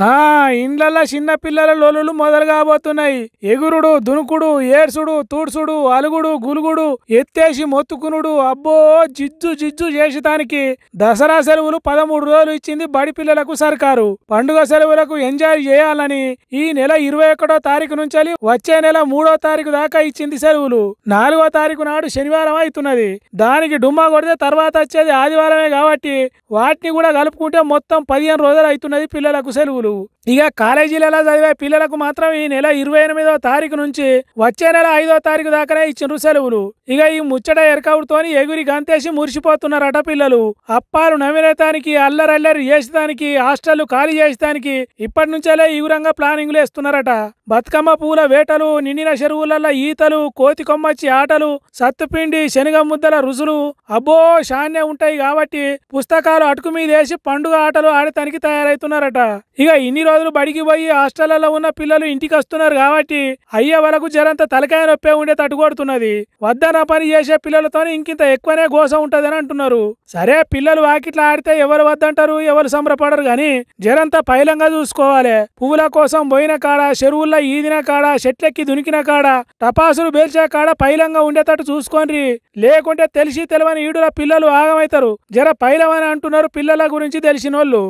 ఆ ఇండ్లల్లో చిన్న పిల్లల లొల్లులు మొదలు కాబోతున్నాయి. ఎగురుడు, దునుకుడు, ఏడ్సుడు, తూడ్సుడు, అలుగుడు, గులుగుడు, ఎత్తేసి మొత్తుకునుడు, అబ్బో జిజ్జు జిజ్జు చేసేదానికి దసరా సెలవులు 13 రోజులు ఇచ్చింది బడి పిల్లలకు సర్కారు. పండుగ సెలవులకు ఎంజాయ్ చేయాలని ఈ నెల 21వ తారీఖు నుంచి వచ్చే నెల 3వ తారీఖు దాకా ఇచ్చింది సెలవులు. 4వ తారీఖు నాడు శనివారం అవుతున్నది. దానికి డుమ్మా కొడితే తర్వాత వచ్చేది ఆదివారమే కాబట్టి వాటిని కూడా కలుపుకుంటే మొత్తం 15 రోజులు అవుతున్నది పిల్లలకు సెలవులు. ఇక కాలేజీలలో చదివే పిల్లలకు మాత్రం ఈ నెల 28వ తారీఖు నుంచి వచ్చే నెల 5వ తారీఖు దాకానే ఇచ్చిండ్రు సెలవులు. ఇక ఈ ముచ్చట ఎరకవుడుతోని ఎగురి గంతేసి మురిసిపోతున్నారట పిల్లలు. అప్పాలు నమిరేతానికి, అల్లరల్లరి చేసేదానికి, హాస్టళ్లు ఖాళీ చేసేదానికి ఇప్పటి నుంచేలే ఈగురంగా ప్లానింగ్లు వేస్తున్నారట. బతుకమ్మ పూల వేటలు, నిండిన చెరువులలో ఈతలు, కోతి కొమ్మచ్చి ఆటలు, సత్తుపిండి శనగ ముద్దల రుసులు అబ్బో షాన్నే ఉంటాయి కాబట్టి పుస్తకాలు అటుకు మీద వేసి పండుగ ఆటలు ఆడటానికి తయారవుతున్నారట. ఇక ఇన్ని రోజులు బడికి పోయి హాస్టళ్లలో ఉన్న పిల్లలు ఇంటికి వస్తున్నారు కాబట్టి అయ్యే వరకు జరంత తలకాయ నొప్పే ఉండే తట్టుకొడుతున్నది. వద్దన పని చేసే పిల్లలతో ఇంకింత ఎక్కువనే గోస ఉంటదని అంటున్నారు. సరే పిల్లలు వాకిట్లా ఆడితే ఎవరు వద్దంటారు, ఎవరు సంబరపడరు గాని జరంత పైలంగా చూసుకోవాలి. పువ్వుల కోసం పోయిన కాడ, చెరువుల్లో ఈదిన కాడ, చెట్లెక్కి దునికిన కాడ, టపాసులు పేల్చే కాడ పైలంగా ఉండేటట్టు చూసుకోండి. లేకుంటే తెలిసి తెలవని ఈడుల పిల్లలు ఆగమవుతారు. జర పైలమని అంటున్నారు పిల్లల గురించి తెలిసినోళ్ళు.